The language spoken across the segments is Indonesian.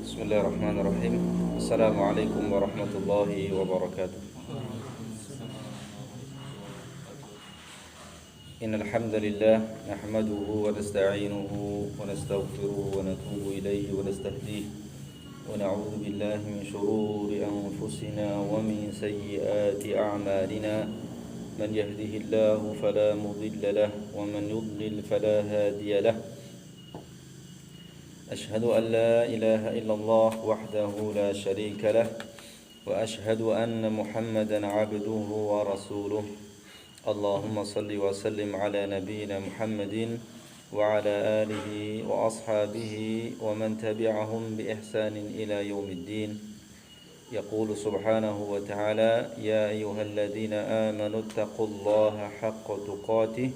Bismillahirrahmanirrahim. Assalamualaikum warahmatullahi wabarakatuh. Innal hamdalillah nahmaduhu wa nasta'inuhu wa nastaghfiruhu wa natubu ilayhi wa nastahdihi wa na'udzu billahi min shururi anfusina wa min sayyiati a'malina. Man yahdihillahu fala mudilla lahu wa man yudlil fala hadiya lahu. أشهد أن لا إله إلا الله وحده لا شريك له وأشهد أن محمدا عبده ورسوله اللهم صل وسلم على نبينا محمد وعلى آله وأصحابه ومن تبعهم بإحسان إلى يوم الدين يقول سبحانه وتعالى يا أيها الذين آمنوا اتقوا الله حق تقاته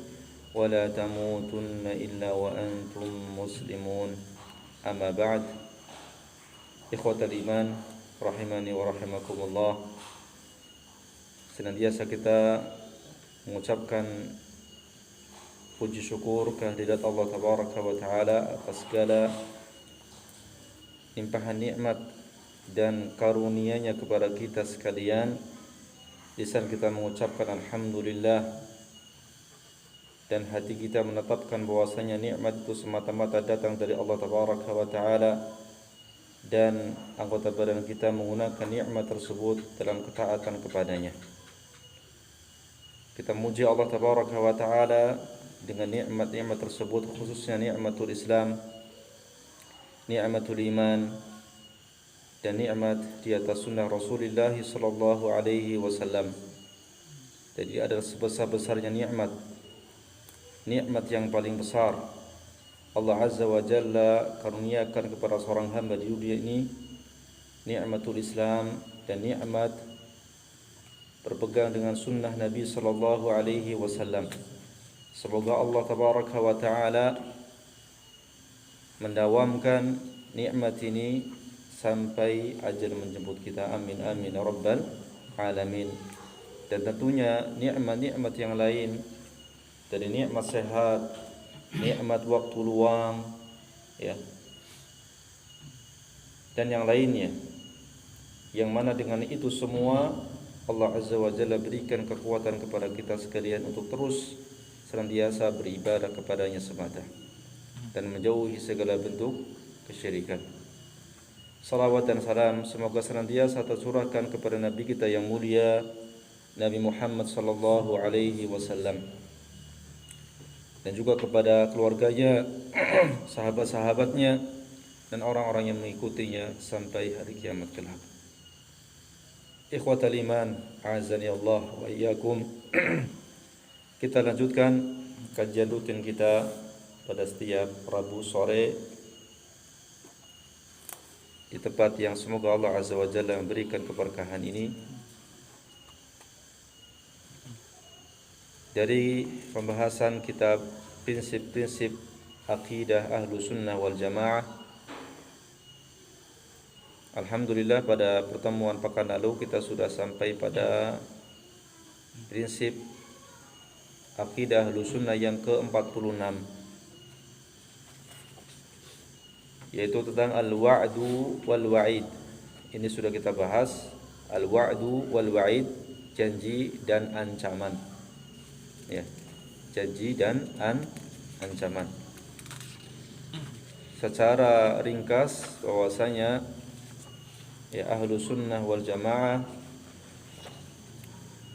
ولا تموتن إلا وأنتم مسلمون. Amma ba'd. Ikhwatal iman rahimani wa rahimakumullah. Senantiasa kita mengucapkan puji syukur kehadirat Allah tabaraka wa taala atas segala limpahan nikmat dan karunia-Nya kepada kita sekalian. Lisan kita mengucapkan alhamdulillah, dan hati kita menetapkan bahwasanya nikmat itu semata-mata datang dari Allah tabaraka wa taala, dan anggota badan kita menggunakan nikmat tersebut dalam ketaatan kepadanya. Kita muji Allah tabaraka wa taala dengan nikmat-nikmat tersebut, khususnya nikmatul Islam, nikmatul iman, dan nikmat di atas sunnah Rasulullah sallallahu alaihi wasallam. Jadi adalah sebesar-besarnya nikmat yang paling besar Allah Azza wa Jalla karuniakan kepada seorang hamba di dunia ini, nikmatul Islam dan nikmat berpegang dengan sunnah Nabi sallallahu alaihi wasallam. Semoga Allah tabaraka wa taala mendawamkan nikmat ini sampai ajal menjemput kita. Amin amin ya rabbal alamin. Dan tentunya nikmat-nikmat yang lain, dari nikmat sehat, nikmat waktu luang, ya, dan yang lainnya, yang mana dengan itu semua Allah Azza wa Jalla berikan kekuatan kepada kita sekalian untuk terus senantiasa beribadah kepadanya semata dan menjauhi segala bentuk kesyirikan. Salawat dan salam semoga senantiasa tercurahkan kepada Nabi kita yang mulia, Nabi Muhammad sallallahu alaihi wasallam, dan juga kepada keluarganya, sahabat-sahabatnya, dan orang-orang yang mengikutinya sampai hari kiamat kelak. Ikhwatal iman, a'azzani Allah wa iyyakum. Kita lanjutkan kajian rutin kita pada setiap Rabu sore di tempat yang semoga Allah Azza wa Jalla memberikan keberkahan ini, dari pembahasan kitab prinsip-prinsip akidah ahlu sunnah wal jamaah. Alhamdulillah, pada pertemuan pekan lalu kita sudah sampai pada prinsip akidah ahlu sunnah yang ke-46, yaitu tentang al-wa'du wal wa'id. Ini sudah kita bahas, al-wa'du wal wa'id, janji dan ancaman, ya, janji dan ancaman. Secara ringkas bahwasanya ya ahlu sunnah wal jamaah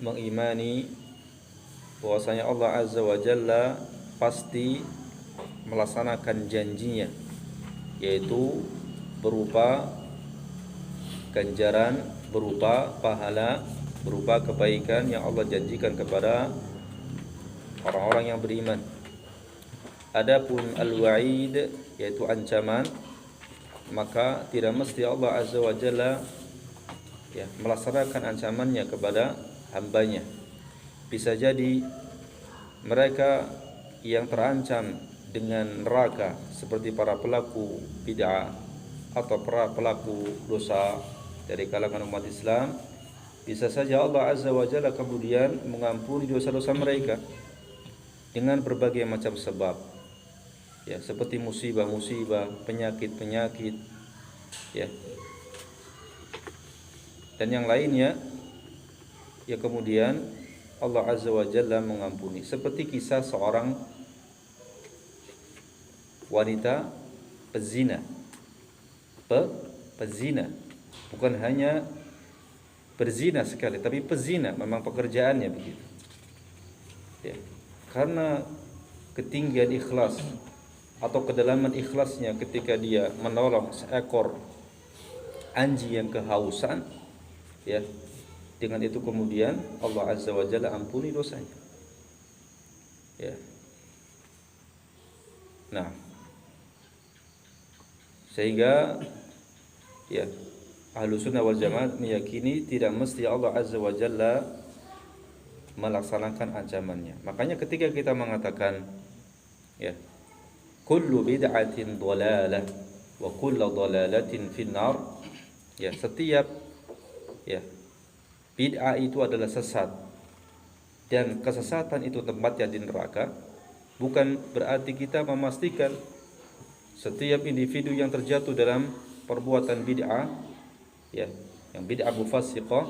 mengimani bahwasanya Allah Azza wa Jalla pasti melaksanakan janjinya, yaitu berupa ganjaran, berupa pahala, berupa kebaikan yang Allah janjikan kepada orang-orang yang beriman. Adapun al-wa'id, yaitu ancaman, maka tidak mesti Allah Azza wa Jalla melaksanakan ancamannya kepada hambanya. Bisa jadi mereka yang terancam dengan neraka seperti para pelaku bid'ah atau para pelaku dosa dari kalangan umat Islam, bisa saja Allah Azza wa Jalla kemudian mengampuni dosa-dosa mereka dengan berbagai macam sebab, ya, seperti musibah-musibah, penyakit-penyakit, Ya. Dan yang lainnya ya kemudian Allah Azza wa Jalla mengampuni. Seperti kisah seorang wanita pezina. Pezina. Bukan hanya berzina sekali, tapi pezina, memang pekerjaannya begitu. Ya. Karena ketinggian ikhlas atau kedalaman ikhlasnya ketika dia menolong seekor anjing yang kehausan, ya, dengan itu kemudian Allah Azza wa Jalla ampuni dosanya. Ya. Nah, sehingga ya Ahlus Sunnah wal Jamaah meyakini tidak mesti Allah Azza wa Jalla melaksanakan ancamannya. Makanya ketika kita mengatakan ya kullu bid'atin dhalalah wa kullu dhalalatin finnar, ya setiap ya bid'ah itu adalah sesat dan kesesatan itu tempatnya di neraka, bukan berarti kita memastikan setiap individu yang terjatuh dalam perbuatan bid'ah, ya, yang bid'ah mufassiqah,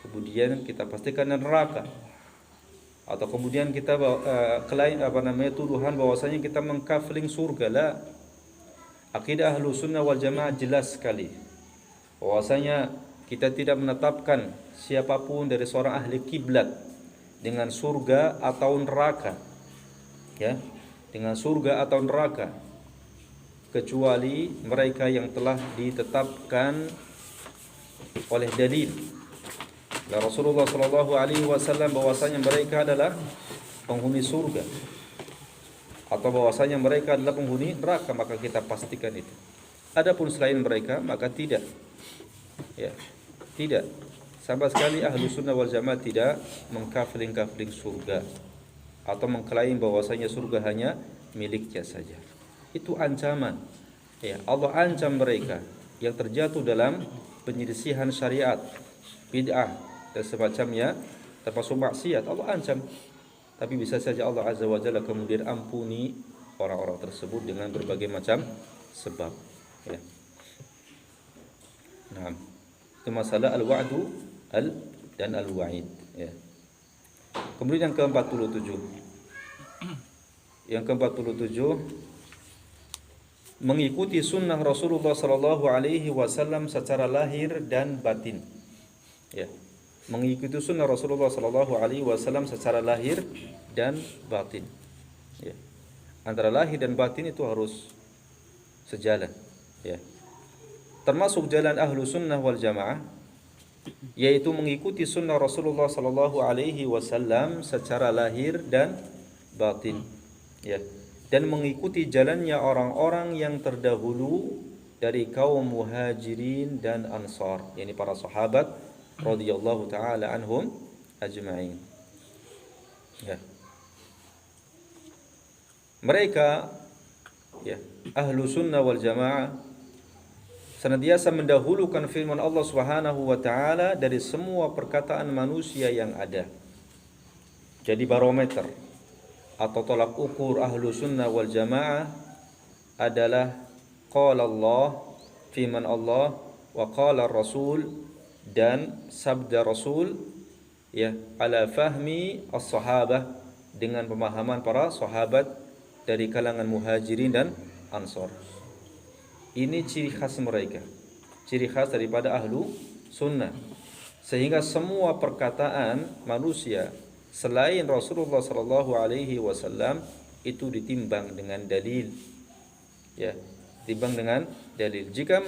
kemudian kita pastikan neraka, atau kemudian kita tuduhan bahwasanya kita mengkafling surga. La. Akidah Ahlus Sunnah wal Jamaah jelas sekali bahwasanya kita tidak menetapkan siapapun dari seorang ahli kiblat dengan surga atau neraka, ya, dengan surga atau neraka, kecuali mereka yang telah ditetapkan oleh dalil dari Rasulullah sallallahu alaihi wasallam bahwasanya mereka adalah penghuni surga atau bahwasanya mereka adalah penghuni neraka, maka kita pastikan itu. Adapun selain mereka maka tidak. Ya, tidak. Sama sekali Ahlus Sunnah wal Jamaah tidak mengkafling-kafling surga atau mengklaim bahwasanya surga hanya miliknya saja. Itu ancaman. Ya, Allah ancam mereka yang terjatuh dalam penyelisihan syariat, bid'ah dan semacamnya, termasuk maksiat. Allah ancam. Tapi bisa saja Allah Azza wa Jalla kemudian ampuni orang-orang tersebut dengan berbagai macam sebab. Ya. Nah, itu masalah al-wa'du dan al-wa'id. Ya. Kemudian yang ke-47. Yang ke-47, mengikuti sunnah Rasulullah sallallahu alaihi wasallam secara lahir dan batin. Ya. Mengikuti sunnah Rasulullah sallallahu alaihi wasallam secara lahir dan batin. Ya. Antara lahir dan batin itu harus sejalan. Ya. Termasuk jalan Ahlus Sunnah wal Jamaah yaitu mengikuti sunnah Rasulullah sallallahu alaihi wasallam secara lahir dan batin. Ya. Dan mengikuti jalannya orang-orang yang terdahulu dari kaum Muhajirin dan Ansar, yakni para sahabat radhiyallahu taala anhum ajma'in. Ya. Mereka, ya, Ahlus Sunnah wal Jamaah senantiasa mendahulukan firman Allah Subhanahu wa taala dari semua perkataan manusia yang ada. Jadi barometer atau tolak ukur Ahlus Sunnah wal Jamaah adalah qala Allah, firman Allah, wa qala Rasul, dan sabda Rasul, ya, ala fahmi as-sahabah, dengan pemahaman para sahabat dari kalangan Muhajirin dan Ansar. Ini ciri khas mereka, ciri khas daripada Ahlu Sunnah. Sehingga semua perkataan manusia selain Rasulullah sallallahu alaihi wasallam itu ditimbang dengan dalil. Ya, timbang dengan dalil. Jika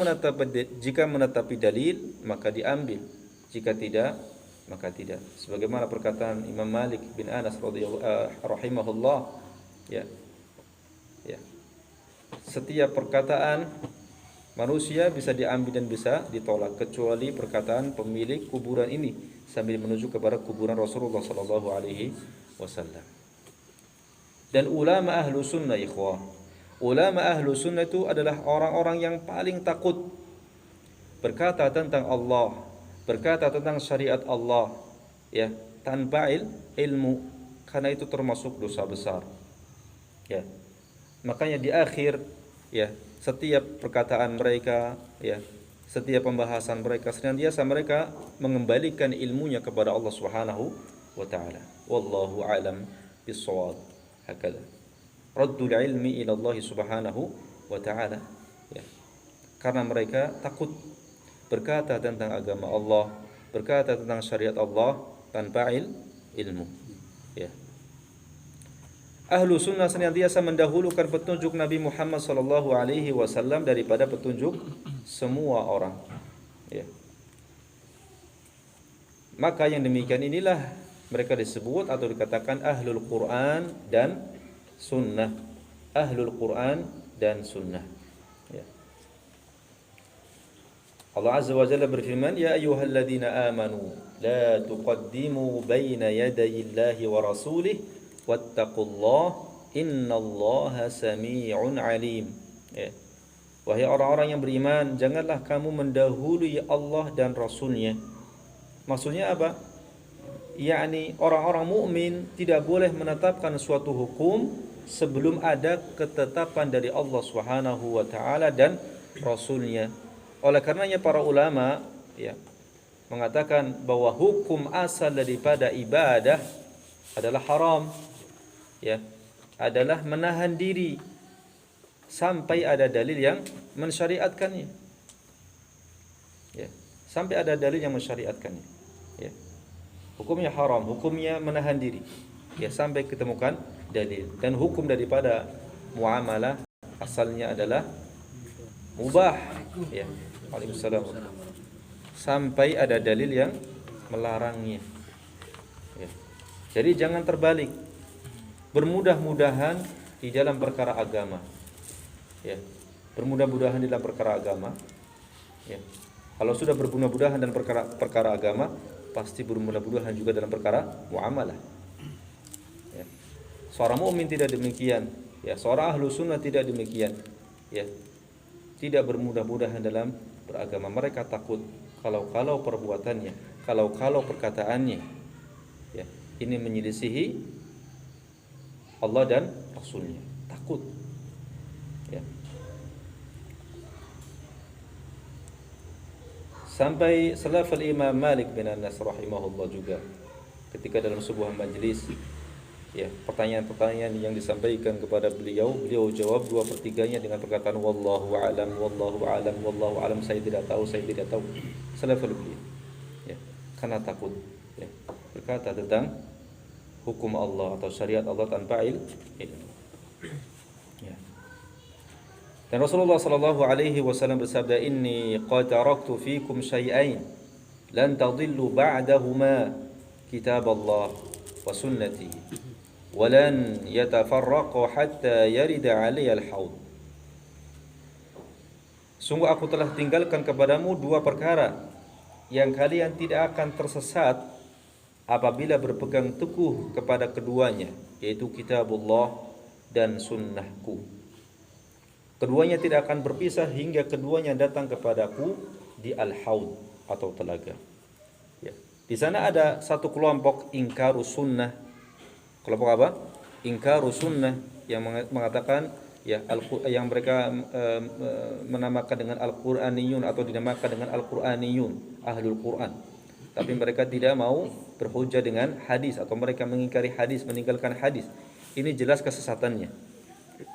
menetapi dalil maka diambil, jika tidak maka tidak. Sebagaimana perkataan Imam Malik bin Anas rahimahullah, ya. Ya. Setiap perkataan manusia bisa diambil dan bisa ditolak kecuali perkataan pemilik kuburan ini sambil menuju kepada kuburan Rasulullah sallallahu alaihi wasallam. Dan ulama ahlu sunnah, ikhwah, ulama ahlu sunnah itu adalah orang-orang yang paling takut berkata tentang Allah, berkata tentang syariat Allah, ya, tanpa ilmu, karena itu termasuk dosa besar. Ya. Makanya di akhir, ya, Setiap perkataan mereka, ya, setiap pembahasan mereka senantiasa mereka mengembalikan ilmunya kepada Allah Subhanahu wa taala. Wallahu a'lam bis-shawab. Hakala. Raddul ilmi ila Allah Subhanahu wa taala. Ya. Karena mereka takut berkata tentang agama Allah, berkata tentang syariat Allah tanpa ilmu. Ya. Ahlu sunnah senantiasa mendahulukan petunjuk Nabi Muhammad sallallahu alaihi wasallam daripada petunjuk semua orang. Ya. Maka yang demikian inilah mereka disebut atau dikatakan ahlul Quran dan sunnah. Ahlul Quran dan sunnah. Ya. Allah Azza wa Jalla berfirman, "Ya ayyuhalladzina amanu la tuqaddimu baina yadayillahi wa rasulih wattaqullah innallaha samii'un 'alim." Ya. Wahai orang-orang yang beriman, janganlah kamu mendahului Allah dan Rasulnya. Maksudnya apa? Yakni orang-orang mukmin tidak boleh menetapkan suatu hukum sebelum ada ketetapan dari Allah Subhanahu wa taala dan Rasulnya. Oleh karenanya para ulama, ya, mengatakan bahwa hukum asal daripada ibadah adalah haram, ya, adalah menahan diri sampai ada dalil yang mensyariatkannya. Ya, sampai ada dalil yang mensyariatkannya. Ya. Hukumnya haram, hukumnya menahan diri. Ya, sampai ketemukan dalil. Dan hukum daripada muamalah asalnya adalah mubah. Ya. Waalaikumsalam. Sampai ada dalil yang melarangnya. Ya. Jadi jangan terbalik. Bermudah-mudahan di dalam perkara agama. Ya. Bermudah-mudahan di dalam perkara agama. Ya. Kalau sudah bermudah-mudahan dalam perkara agama, pasti bermudah-mudahan juga dalam perkara muamalah. Ya. Seorang mukmin tidak demikian. Ya, seorang ahlu sunnah tidak demikian. Ya. Tidak bermudah-mudahan dalam beragama. Mereka takut kalau perbuatannya, kalau perkataannya, ya, ini menyelisihi Allah dan Rasulnya. Takut. Ya. Sampai salaf al-Imam Malik bin Anas rahimahullah juga ketika dalam sebuah majlis, ya, pertanyaan-pertanyaan yang disampaikan kepada beliau jawab 2/3-nya dengan perkataan wallahu a'lam, wallahu a'lam, wallahu a'lam, saya tidak tahu. Salaful beliau, ya, karena takut, ya, berkata tentang hukum Allah atau syariat Allah tanpa ilmu. Ya. Dan Rasulullah sallallahu alaihi wasallam bersabda, "Inni qad taraktu fikum syai'ain lan tadillu ba'dahuma kitab Allah wa sunnati wa lan yatafarraqu hatta yarida 'alayya al-haud." Sungguh aku telah tinggalkan kepadamu dua perkara yang kalian tidak akan tersesat apabila berpegang teguh kepada keduanya, yaitu kitabullah dan sunnahku. Keduanya tidak akan berpisah hingga keduanya datang kepadaku di al-haud atau telaga. Ya. Di sana ada satu kelompok ingkarus sunnah. Kelompok apa? Ingkarus sunnah yang mengatakan, ya, yang mereka menamakan dengan al-Qur'aniyun atau dinamakan dengan al-Qur'aniyun, ahlul Quran. Tapi mereka tidak mau berhujjah dengan hadis atau mereka mengingkari hadis, meninggalkan hadis. Ini jelas kesesatannya.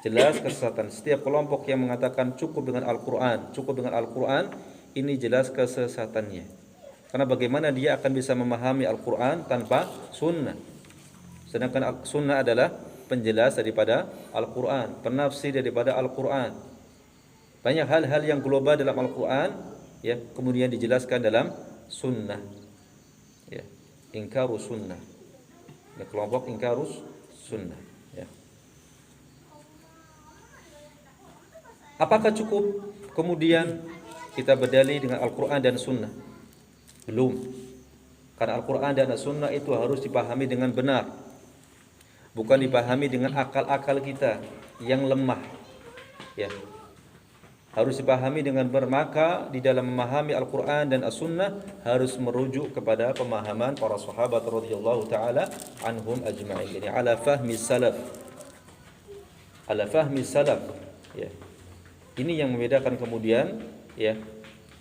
Jelas kesesatan. Setiap kelompok yang mengatakan cukup dengan Al-Quran, ini jelas kesesatannya. Karena bagaimana dia akan bisa memahami Al-Quran tanpa sunnah? Sedangkan sunnah adalah penjelas daripada Al-Quran, penafsir daripada Al-Quran. Banyak hal-hal yang global dalam Al-Quran, ya, kemudian dijelaskan dalam sunnah. Ya, ingkarus sunnah. Ya, kelompok ingkarus sunnah. Ya. Apakah cukup kemudian kita berdalil dengan Al-Quran dan Sunnah? Belum. Karena Al-Quran dan Sunnah itu harus dipahami dengan benar. Bukan dipahami dengan akal-akal kita yang lemah. Ya. Harus dipahami dengan benar. Maka di dalam memahami Al-Quran dan As-Sunnah harus merujuk kepada pemahaman para sahabat radhiyallahu taala anhum ajma'in. Jadi ala fahmi salaf. Ala fahmi salaf. Ya. Ini yang membedakan kemudian ya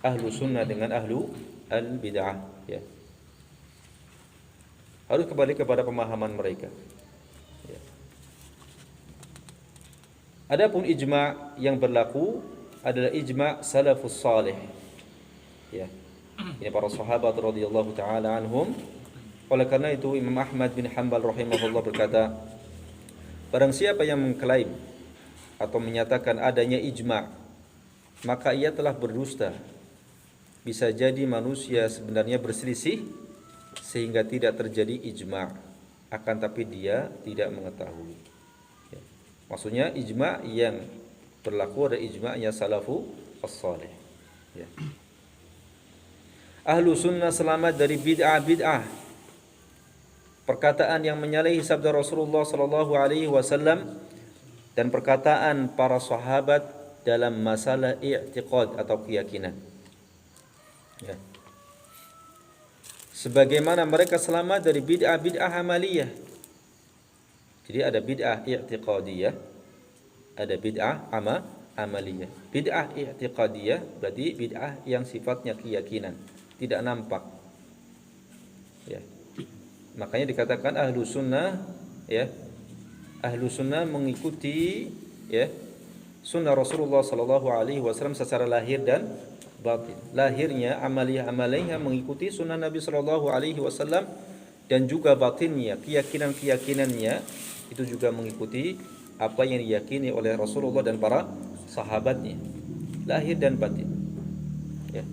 ahlu sunnah dengan ahlu al bid'ah ya. Harus kembali kepada pemahaman mereka. Ya. Adapun ijma' yang berlaku adalah ijma' salafus salih. Ya. Ini para sahabat radhiyallahu taala anhum. Oleh karena itu Imam Ahmad bin Hanbal rahimahullah berkata, barang siapa yang mengklaim atau menyatakan adanya ijma', maka ia telah berdusta. Bisa jadi manusia sebenarnya berselisih sehingga tidak terjadi ijma', akan tapi dia tidak mengetahui. Ya. Maksudnya ijma' yang berlaku ada ijma'nya salafu as-salih. Ya. Ahlu sunnah selamat dari bid'ah-bid'ah, perkataan yang menyalahi sabda Rasulullah sallallahu alaihi wasallam dan perkataan para sahabat dalam masalah i'tiqad atau keyakinan. Ya. Sebagaimana mereka selamat dari bid'ah-bid'ah amaliyah. Jadi ada bid'ah i'tiqadiyah, ada bid'ah amaliyah. Bid'ah i'tiqadiyah berarti bid'ah yang sifatnya keyakinan, tidak nampak. Ya. Makanya dikatakan ahlu sunnah, ya, ahlu sunnah mengikuti ya sunnah Rasulullah sallallahu alaihi wasallam secara lahir dan batin. Lahirnya amaliyah mengikuti sunnah Nabi sallallahu alaihi wasallam, dan juga batinnya, keyakinan-keyakinannya itu juga mengikuti apa yang diyakini oleh Rasulullah dan para sahabatnya, lahir dan batin. Ya.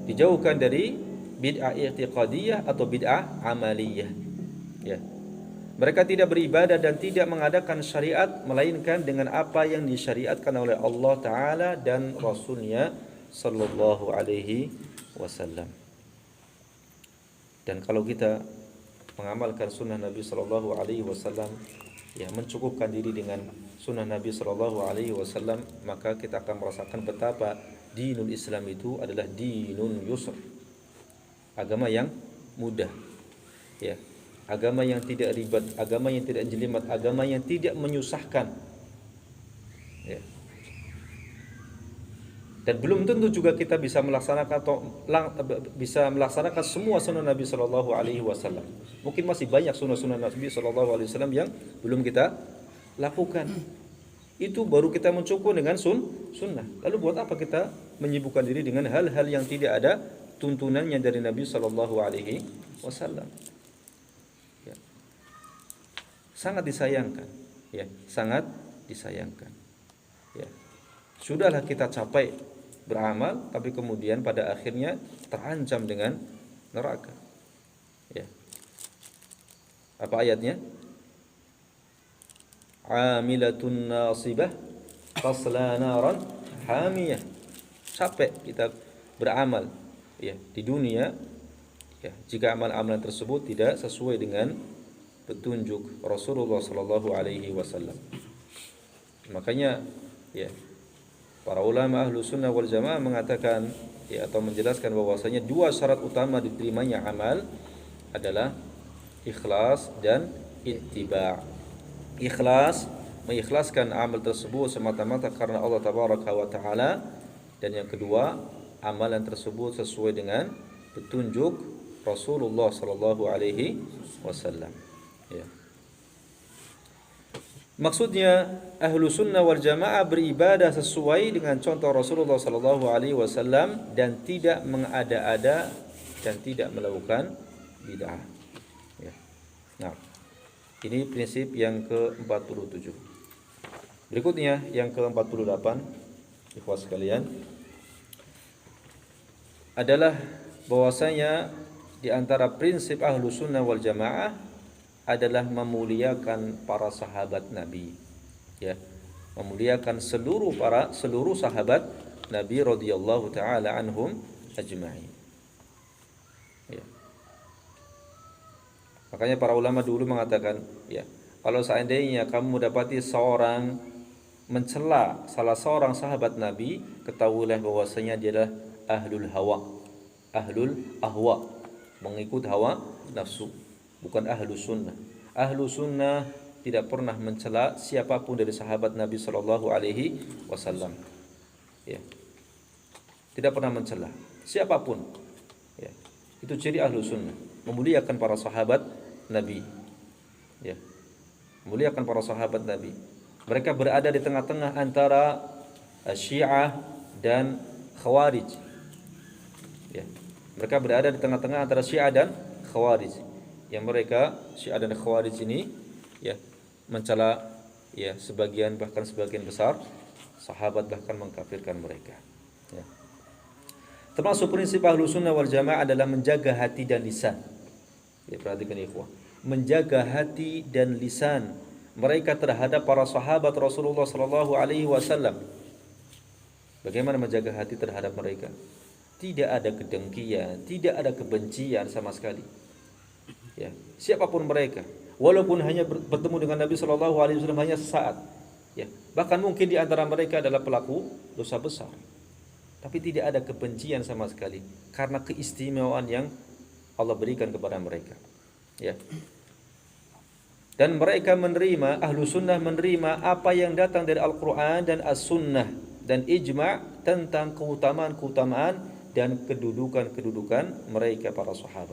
Dijauhkan dari bid'ah i'tiqadiyah atau bid'ah amaliyah. Ya. Mereka tidak beribadah dan tidak mengadakan syariat melainkan dengan apa yang disyariatkan oleh Allah Ta'ala dan Rasulnya sallallahu alaihi wasallam. Dan kalau kita mengamalkan sunnah Nabi sallallahu alaihi wasallam, ya, mencukupkan diri dengan sunnah Nabi sallallahu alaihi wasallam, maka kita akan merasakan betapa dinul Islam itu adalah dinun yusr, agama yang mudah, ya, agama yang tidak ribet, agama yang tidak jelimet, agama yang tidak menyusahkan, ya. Dan belum tentu juga kita bisa melaksanakan semua sunnah Nabi sallallahu alaihi wasallam. Mungkin masih banyak sunnah-sunnah Nabi sallallahu alaihi wasallam yang belum kita lakukan. Itu baru kita mencukup dengan sunnah. Lalu buat apa kita menyibukkan diri dengan hal-hal yang tidak ada tuntunannya dari Nabi sallallahu alaihi wasallam? Ya. Sangat disayangkan, ya, sangat disayangkan. Ya. Sudahlah kita capai beramal, tapi kemudian pada akhirnya terancam dengan neraka. Ya. Apa ayatnya? Amilatun nasibah tasla naran hamiyah. Capek kita beramal, ya, di dunia, ya, jika amal-amalan tersebut tidak sesuai dengan petunjuk Rasulullah sallallahu alaihi wasallam. Makanya, ya, para ulama ahlu sunnah wal jamaah mengatakan, ya, atau menjelaskan bahwasanya dua syarat utama diterimanya amal adalah ikhlas dan ittiba'. Ikhlas, mengikhlaskan amal tersebut semata-mata karena Allah tabaraka wa taala, dan yang kedua, amalan tersebut sesuai dengan petunjuk Rasulullah sallallahu alaihi wasallam. Ya. Maksudnya ahlu sunnah wal jamaah beribadah sesuai dengan contoh Rasulullah sallallahu alaihi wasallam dan tidak mengada-ada dan tidak melakukan bid'ah. Ya. Nah, ini prinsip yang ke-47. Berikutnya yang ke-48, ikhwas sekalian, adalah bahwasanya di antara prinsip ahlu sunnah wal jamaah adalah memuliakan para sahabat Nabi, ya, memuliakan seluruh sahabat Nabi radhiyallahu taala anhum ajma'in. Ya. Makanya para ulama dulu mengatakan, ya, kalau seandainya kamu dapati seorang mencela salah seorang sahabat Nabi, ketahuilah bahwasanya dia adalah ahlul hawa, ahlul ahwa, mengikut hawa nafsu, bukan ahlu sunnah. Ahlu sunnah tidak pernah mencela siapapun dari sahabat Nabi Shallallahu Alaihi Wasallam. Ya, tidak pernah mencela siapapun. Ya, itu ciri ahlu sunnah, memuliakan para sahabat Nabi. Ya, memuliakan para sahabat Nabi. Mereka berada di tengah-tengah antara Syiah dan Khawarij. Ya, mereka berada di tengah-tengah antara Syiah dan Khawarij. Yang mereka Syiah dan Khawarij ini ya mencela ya sebagian bahkan sebagian besar sahabat, bahkan mengkafirkan mereka. Ya. Termasuk prinsip ahlu sunnah wal jamaah adalah menjaga hati dan lisan. Ya, perhatikan ikhwah, menjaga hati dan lisan mereka terhadap para sahabat Rasulullah Sallallahu Alaihi Wasallam. Bagaimana menjaga hati terhadap mereka? Tidak ada kedengkian, tidak ada kebencian sama sekali. Ya, siapapun mereka, walaupun hanya bertemu dengan Nabi Shallallahu Alaihi Wasallam hanya sesaat, ya, bahkan mungkin di antara mereka adalah pelaku dosa besar, tapi tidak ada kebencian sama sekali karena keistimewaan yang Allah berikan kepada mereka. Ya. Dan mereka menerima, ahlu sunnah menerima apa yang datang dari Al-Quran dan As-Sunnah dan ijma' tentang keutamaan-keutamaan dan kedudukan-kedudukan mereka para sahabat.